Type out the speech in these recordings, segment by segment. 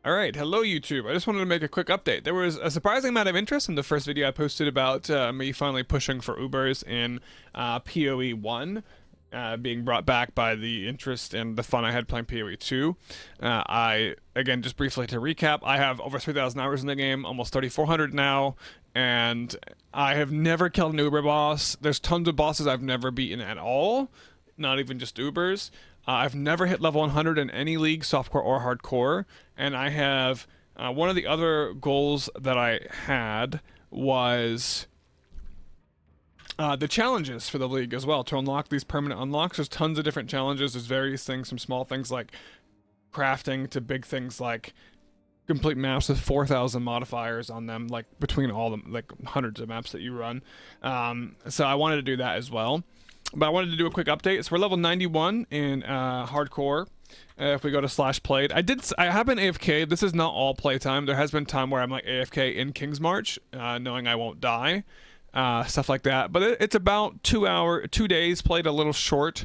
All right, hello YouTube. I just wanted to make a quick update. There was a surprising amount of interest in the first video I posted about me finally pushing for Ubers in POE 1, being brought back by the interest and the fun I had playing POE 2. Again, just briefly to recap, I have over 3,000 hours in the game, almost 3,400 now, and I have never killed an Uber boss. There's tons of bosses I've never beaten at all, not even just Ubers. I've never hit level 100 in any league, softcore or hardcore, and I have one of the other goals that I had was the challenges for the league as well, to unlock these permanent unlocks. There's tons of different challenges. There's various things, from small things like crafting to big things like complete maps with 4,000 modifiers on them, like between all them, like hundreds of maps that you run. So I wanted to do that as well. But I wanted to do a quick update. So we're level 91 in hardcore. If we go to /played, I have been AFK. This is not all playtime. There has been time where I'm like AFK in King's March, knowing I won't die, stuff like that. But it's about 2 days played, a little short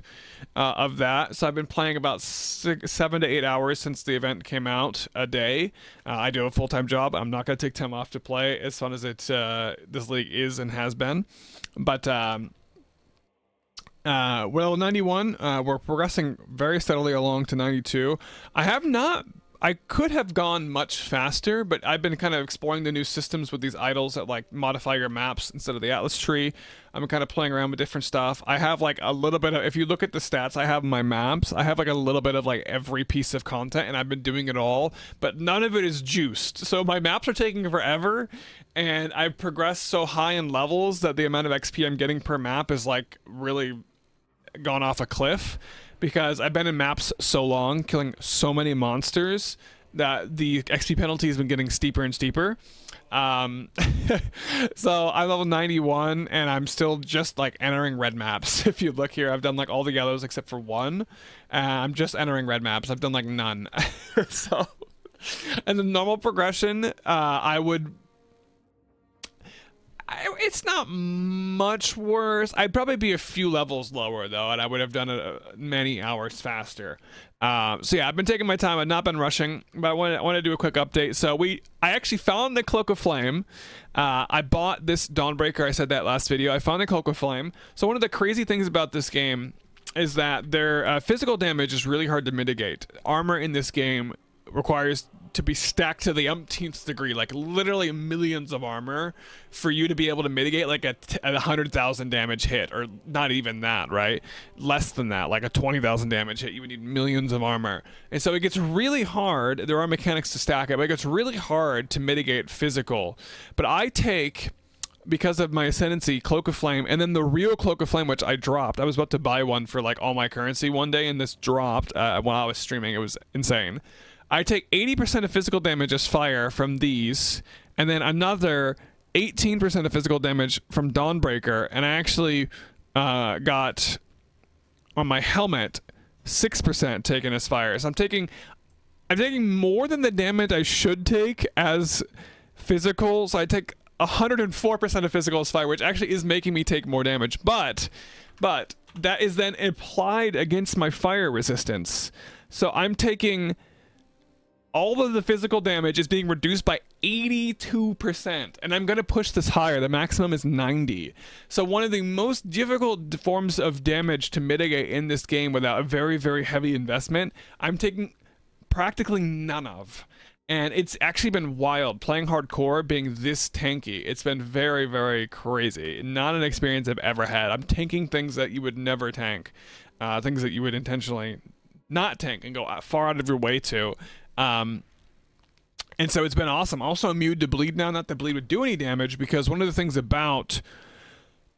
of that. So I've been playing about 7 to 8 hours since the event came out a day. I do a full-time job. I'm not gonna take time off to play, as fun as this league is and has been. But we're level 91. We're progressing very steadily along to 92. I could have gone much faster, but I've been kind of exploring the new systems with these idols that like modify your maps instead of the Atlas tree. I'm kind of playing around with different stuff. I have like a little bit of, if you look at the stats I have in my maps, I have like a little bit of like every piece of content, and I've been doing it all, but none of it is juiced. So my maps are taking forever, and I've progressed so high in levels that the amount of XP I'm getting per map is like really gone off a cliff, because I've been in maps so long, killing so many monsters, that the XP penalty has been getting steeper and steeper. So I'm level 91, and I'm still just like entering red maps. If you look here, I've done like all the yellows except for one. I'm just entering red maps. I've done like none. So, and the normal progression, it's not much worse. I'd probably be a few levels lower though, and I would have done it many hours faster. So yeah, I've been taking my time. I've not been rushing, but I want to do a quick update. So I actually found the Cloak of Flame. I bought this Dawnbreaker. I said that last video. I found the Cloak of Flame. So one of the crazy things about this game is that their physical damage is really hard to mitigate. Armor in this game requires to be stacked to the umpteenth degree, like literally millions of armor, for you to be able to mitigate like a 100,000 damage hit, or not even that, right? Less than that, like a 20,000 damage hit, you would need millions of armor. And so it gets really hard. There are mechanics to stack it, but it gets really hard to mitigate physical. But I take, because of my ascendancy, Cloak of Flame, and then the real Cloak of Flame, which I dropped. I was about to buy one for like all my currency one day, and this dropped while I was streaming. It was insane. I take 80% of physical damage as fire from these, and then another 18% of physical damage from Dawnbreaker, and I actually got on my helmet 6% taken as fire. So I'm taking more than the damage I should take as physical. So I take 104% of physical as fire, which actually is making me take more damage. But that is then applied against my fire resistance. So I'm taking, all of the physical damage is being reduced by 82%, and I'm going to push this higher. The maximum is 90. So one of the most difficult forms of damage to mitigate in this game without a very, very heavy investment, I'm taking practically none of. And it's actually been wild playing hardcore, being this tanky. It's been very, very crazy. Not an experience I've ever had. I'm tanking things that you would never tank, things that you would intentionally not tank and go far out of your way to. And so it's been awesome. Also immune to bleed now. Not that bleed would do any damage, because one of the things about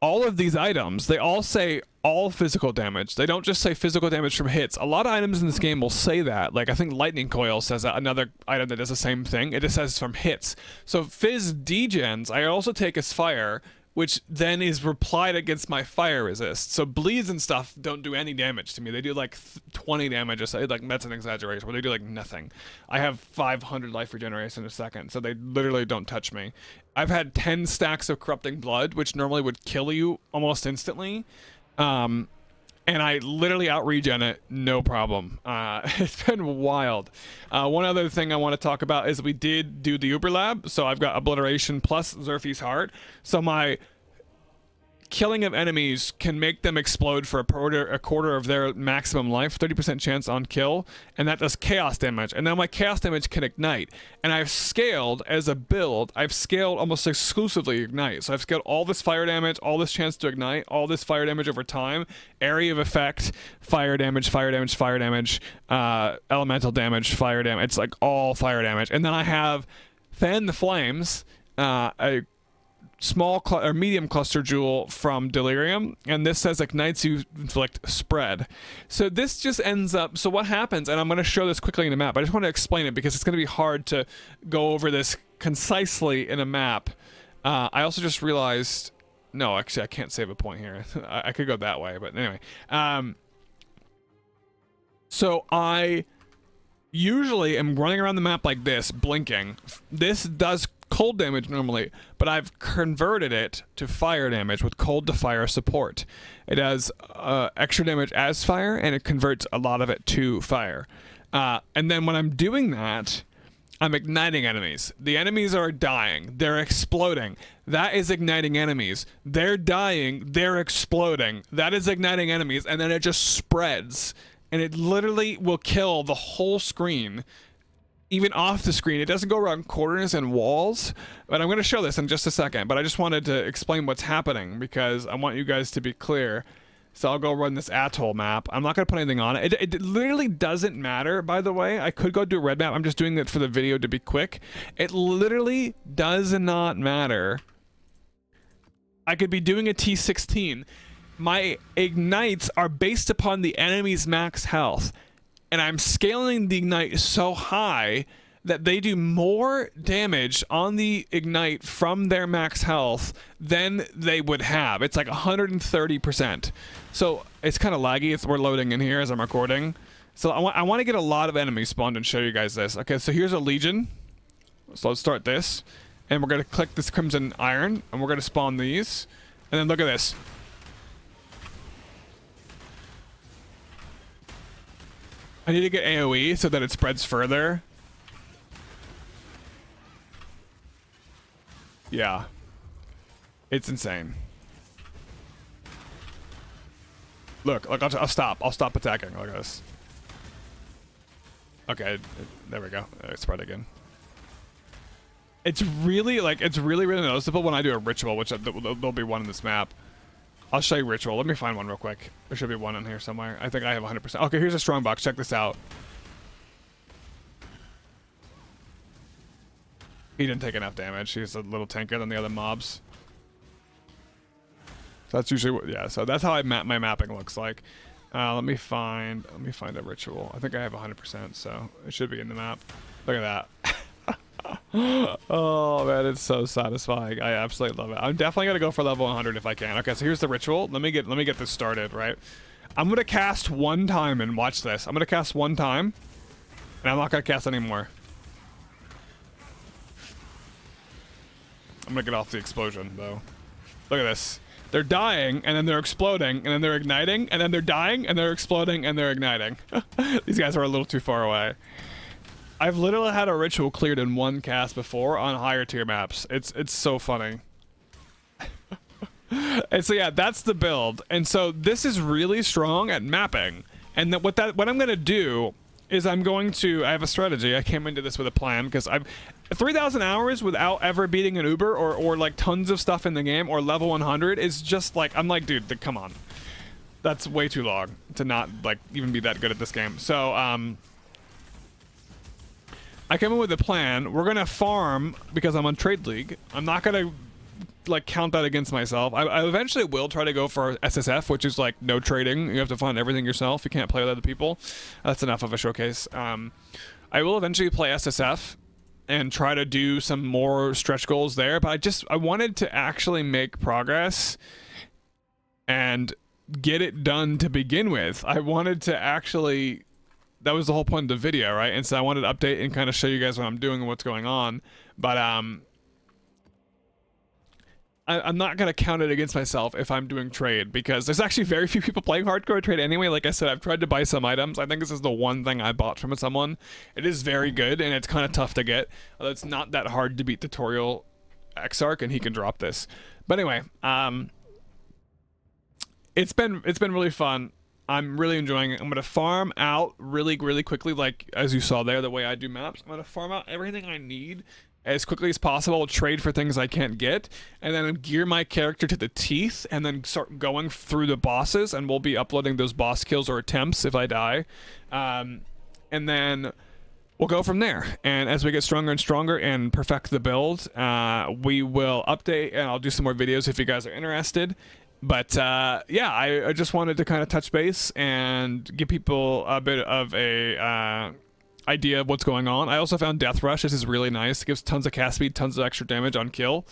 all of these items, they all say all physical damage. They don't just say physical damage from hits. A lot of items in this game will say that. Like I think Lightning Coil says that. Another item that does the same thing. It just says from hits. So Fizz degens I also take as fire, which then is replied against my fire resist. So bleeds and stuff don't do any damage to me. They do like 20 damage. Like that's an exaggeration, but they do like nothing. I have 500 life regeneration in a second, so they literally don't touch me. I've had 10 stacks of corrupting blood, which normally would kill you almost instantly. and I literally out regen it, no problem. It's been wild. One other thing I want to talk about is we did do the Uber Lab, so I've got Obliteration plus Xerfe's Heart. So my killing of enemies can make them explode for a quarter of their maximum life, 30% chance on kill, and that does chaos damage. And now my chaos damage can ignite. And I've scaled as a build, I've scaled almost exclusively ignite. So I've scaled all this fire damage, all this chance to ignite, all this fire damage over time, area of effect, fire damage, fire damage, fire damage, elemental damage, fire damage. It's like all fire damage. And then I have Fan the Flames, a small or medium cluster jewel from Delirium, and this says ignites you inflict spread. So this just ends up, so what happens, and I'm going to show this quickly in the map, I just want to explain it because it's going to be hard to go over this concisely in a map. I also just realized, no, actually I can't save a point here. I could go that way, but anyway. So I usually am running around the map like this, blinking. This does cold damage normally, but I've converted it to fire damage with cold to fire support. It does extra damage as fire, and it converts a lot of it to fire. And then when I'm doing that, I'm igniting enemies. The enemies are dying. They're exploding. That is igniting enemies. They're dying. They're exploding. That is igniting enemies. And then it just spreads. And it literally will kill the whole screen. Even off the screen. It doesn't go around corners and walls, but I'm going to show this in just a second, but I just wanted to explain what's happening because I want you guys to be clear. So I'll go run this atoll map. I'm not going to put anything on it. It literally doesn't matter, by the way. I could go do a red map. I'm just doing it for the video to be quick. It literally does not matter. I could be doing a T16. My ignites are based upon the enemy's max health. And I'm scaling the ignite so high that they do more damage on the ignite from their max health than they would have. It's like 130%. So it's kind of laggy. We're loading in here as I'm recording. So I want to get a lot of enemies spawned and show you guys this. Okay, so here's a Legion. So let's start this. And we're going to click this Crimson Iron. And we're going to spawn these. And then look at this. I need to get AoE so that it spreads further. Yeah. It's insane. Look, I'll stop. I'll stop attacking. Look at this. Okay, there we go. It spread again. It's really, really noticeable when I do a ritual, which there'll be one in this map. I'll show you ritual. Let me find one real quick. There should be one in here somewhere. I think I have 100%. Okay, here's a strong box. Check this out. He didn't take enough damage. He's a little tankier than the other mobs. So that's usually what, yeah. So that's how my mapping looks like. Let me find a ritual. I think I have 100%, so it should be in the map. Look at that. Oh man, it's so satisfying. I absolutely love it. I'm definitely gonna go for level 100 if I can. Okay, so here's the ritual. Let me get this started, right? I'm gonna cast one time and watch this. I'm gonna cast one time, and I'm not gonna cast anymore. I'm gonna get off the explosion though. Look at this. They're dying, and then they're exploding, and then they're igniting, and then they're dying, and they're exploding, and they're igniting. These guys are a little too far away. I've literally had a ritual cleared in one cast before on higher tier maps. It's so funny. And so yeah, that's the build. And so this is really strong at mapping. And what I'm gonna do is I have a strategy. I came into this with a plan because I've 3,000 hours without ever beating an Uber or like tons of stuff in the game or level 100 is just like, I'm like, dude, come on. That's way too long to not like even be that good at this game. So I came in with a plan. We're gonna farm because I'm on Trade League. I'm not gonna like count that against myself. I eventually will try to go for SSF, which is like no trading. You have to find everything yourself. You can't play with other people. That's enough of a showcase. I will eventually play SSF and try to do some more stretch goals there. But I wanted to actually make progress and get it done to begin with. I wanted to actually. That was the whole point of the video, right? And so I wanted to update and kind of show you guys what I'm doing and what's going on. But I'm not gonna count it against myself if I'm doing trade, because there's actually very few people playing hardcore trade anyway. Like I said, I've tried to buy some items. I think this is the one thing I bought from someone. It is very good, and it's kind of tough to get. Although it's not that hard to beat tutorial Exarch, and he can drop this. But anyway, it's been really fun. I'm really enjoying it. I'm gonna farm out really quickly, like as you saw there, the way I do maps. I'm gonna farm out everything I need as quickly as possible, trade for things I can't get, and then gear my character to the teeth, and then start going through the bosses, and we'll be uploading those boss kills or attempts if I die. And then we'll go from there. And as we get stronger and stronger and perfect the build, we will update, and I'll do some more videos if you guys are interested. But yeah, I just wanted to kind of touch base and give people a bit of a idea of what's going on. I also found Death Rush. This is really nice. It gives tons of cast speed, tons of extra damage on kill.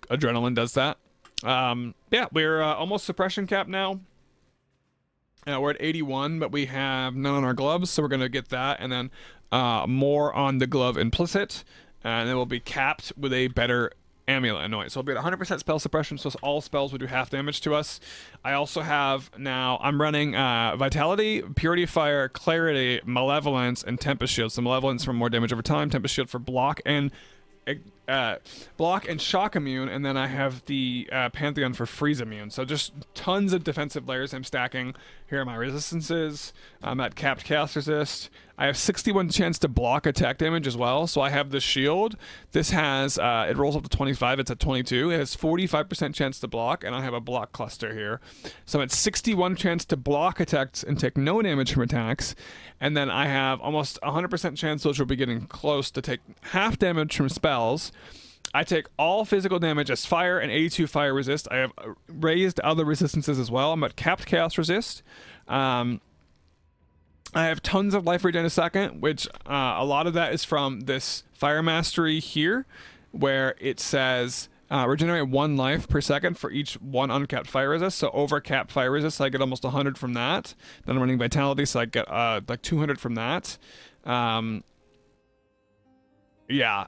Adrenaline does that. Yeah, we're almost suppression cap now. We're at 81, but we have none on our gloves, so we're going to get that, and then more on the glove implicit, and then we'll be capped with a better amulet annoyance. So we'll be at 100% spell suppression, so all spells will do half damage to us. I also have now, I'm running Vitality, Purity Fire, Clarity, Malevolence, and Tempest Shield. So Malevolence for more damage over time, Tempest Shield for block and shock immune, and then I have the Pantheon for freeze immune. So just tons of defensive layers I'm stacking. Here are my resistances. I'm at capped chaos resist. I have 61 chance to block attack damage as well. So I have the shield. This has it rolls up to 25. It's at 22. It has 45% chance to block, and I have a block cluster here. So it's 61 chance to block attacks and take no damage from attacks. And then I have almost 100% chance, which will be getting close, to take half damage from spells. I take all physical damage as fire and 82 fire resist. I have raised other resistances as well. I'm at capped chaos resist. I have tons of life regen a second, which a lot of that is from this fire mastery here, where it says regenerate 1 life per second for each 1 uncapped fire resist. So over capped fire resist, I get almost 100 from that. Then I'm running vitality, so I get like 200 from that. Yeah,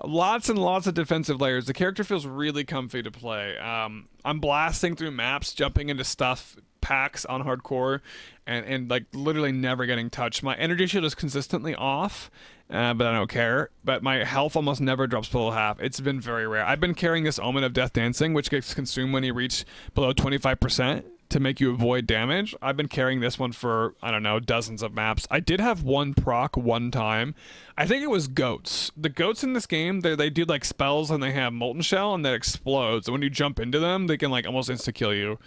lots and lots of defensive layers. The character feels really comfy to play. I'm blasting through maps, jumping into stuff, packs on hardcore, and like literally never getting touched. My energy shield is consistently off, but I don't care. But my health almost never drops below half. It's been very rare. I've been carrying this Omen of Death Dancing, which gets consumed when you reach below 25%. To make you avoid damage. I've been carrying this one for, I don't know, dozens of maps. I did have one proc one time. I think it was goats. The goats in this game, they do like spells, and they have Molten Shell, and that explodes. And when you jump into them, they can like almost insta-kill you.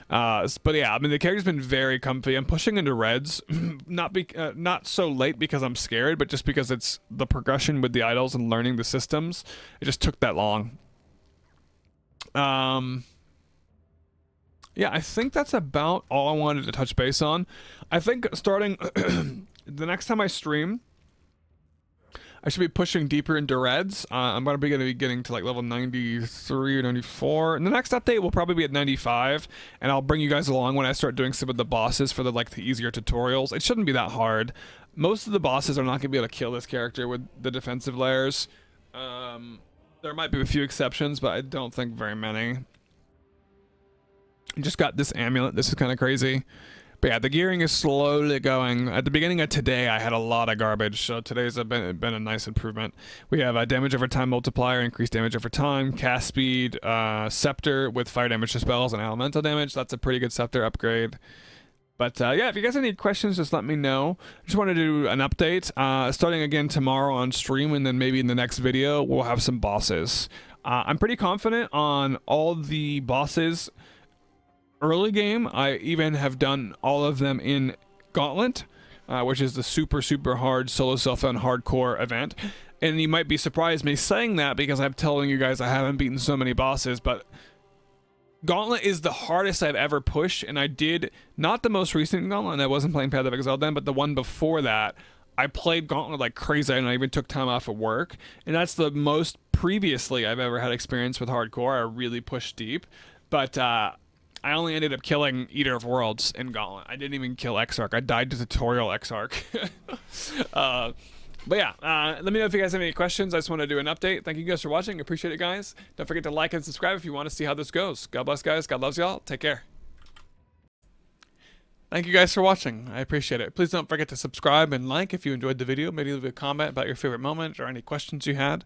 But yeah, I mean, the character's been very comfy. I'm pushing into reds, not so late because I'm scared, but just because it's the progression with the idols and learning the systems. It just took that long. Yeah, I think that's about all I wanted to touch base on. I think starting the next time I stream, I should be pushing deeper into reds. I'm going to be getting to like level 93 or 94. And the next update will probably be at 95, and I'll bring you guys along when I start doing some of the bosses for the easier tutorials. It shouldn't be that hard. Most of the bosses are not going to be able to kill this character with the defensive layers. There might be a few exceptions, but I don't think very many. Just got this amulet. This is kind of crazy. But yeah, the gearing is slowly going. At the beginning of today, I had a lot of garbage, so today's been a nice improvement. We have a damage over time multiplier, increased damage over time, cast speed, scepter with fire damage to spells, and elemental damage. That's a pretty good scepter upgrade. But yeah, if you guys have any questions, just let me know. Just wanted to do an update. Starting again tomorrow on stream, and then maybe in the next video, we'll have some bosses. I'm pretty confident on all the bosses. Early game, I even have done all of them in Gauntlet, which is the super hard solo self-found hardcore event. And you might be surprised me saying that because I'm telling you guys I haven't beaten so many bosses, but Gauntlet is the hardest I've ever pushed, and I did not the most recent Gauntlet, and I wasn't playing Path of Exile then, but the one before that, I played Gauntlet like crazy, and I even took time off of work, and that's the most previously I've ever had experience with hardcore. I really pushed deep, but I only ended up killing Eater of Worlds in Gauntlet. I didn't even kill Exarch. I died to tutorial Exarch. But yeah, let me know if you guys have any questions. I just want to do an update. Thank you guys for watching. Appreciate it, guys. Don't forget to like and subscribe if you want to see how this goes. God bless, guys. God loves y'all. Take care. Thank you guys for watching. I appreciate it. Please don't forget to subscribe and like if you enjoyed the video. Maybe leave a comment about your favorite moment or any questions you had.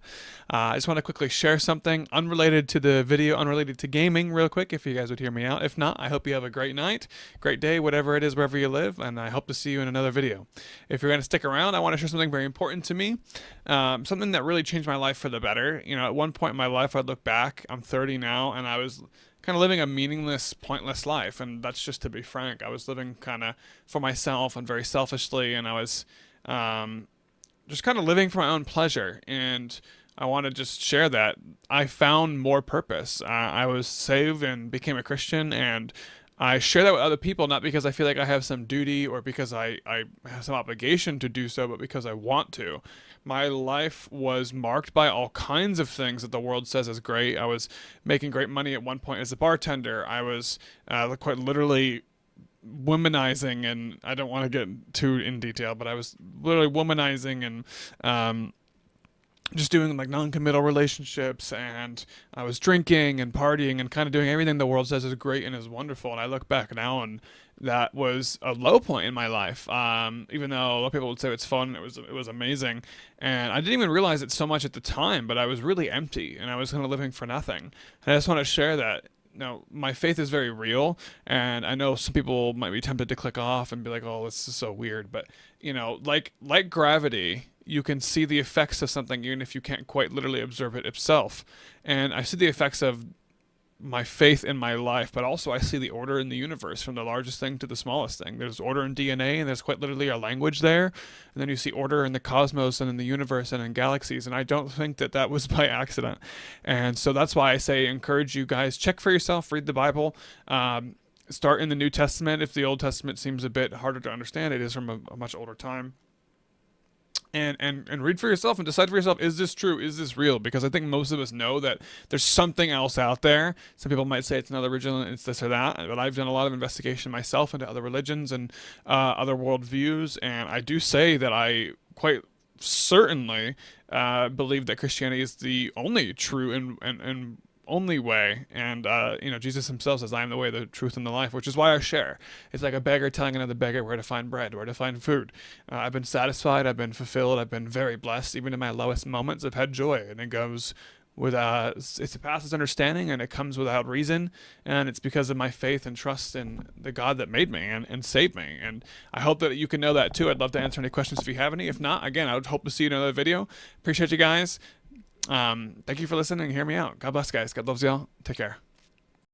I just want to quickly share something unrelated to the video, unrelated to gaming real quick, if you guys would hear me out. If not, I hope you have a great night, great day, whatever it is, wherever you live, and I hope to see you in another video. If you're going to stick around, I want to share something very important to me, something that really changed my life for the better. You know, at one point in my life, I'd look back, I'm 30 now, and I was kind of living a meaningless, pointless life. And that's just to be frank. I was living kind of for myself and very selfishly, and I was just kind of living for my own pleasure. And I want to just share that I found more purpose. I was saved and became a Christian, and I share that with other people, not because I feel like I have some duty or because I have some obligation to do so, but because I want to. My life was marked by all kinds of things that the world says is great. I was making great money at one point as a bartender. I was quite literally womanizing, and I don't want to get too in detail, but I was literally womanizing and just doing like non-committal relationships, and I was drinking and partying and kind of doing everything the world says is great and is wonderful. And I look back now, and that was a low point in my life. Even though a lot of people would say it's fun, it was amazing, and I didn't even realize it so much at the time. But I was really empty, and I was kind of living for nothing. And I just want to share that. No, my faith is very real, and I know some people might be tempted to click off and be like, "Oh, this is so weird." But you know, like gravity, you can see the effects of something even if you can't quite literally observe it itself. And I see the effects of my faith in my life, but also I see the order in the universe, from the largest thing to the smallest thing. There's order in DNA, and there's quite literally a language there. And then you see order in the cosmos and in the universe and in galaxies. And I don't think that that was by accident. And so that's why I say, encourage you guys, check for yourself, read the Bible. Start in the New Testament if the Old Testament seems a bit harder to understand. It is from a much older time. And read for yourself and decide for yourself, is this true? Is this real? Because I think most of us know that there's something else out there. Some people might say it's another religion, it's this or that, but I've done a lot of investigation myself into other religions and other worldviews, and I do say that I quite certainly believe that Christianity is the only true and only way. And you know, Jesus himself says, I am the way, the truth, and the life, which is why I share. It's like a beggar telling another beggar where to find bread, where to find food. I've been satisfied, I've been fulfilled, I've been very blessed. Even in my lowest moments, I've had joy, and it goes with it surpasses understanding, and it comes without reason, and it's because of my faith and trust in the God that made me and saved me. And I hope that you can know that too. I'd love to answer any questions if you have any. If not, again, I would hope to see you in another video. Appreciate you guys. Thank you for listening and hear me out. God bless, guys. God loves y'all. Take care.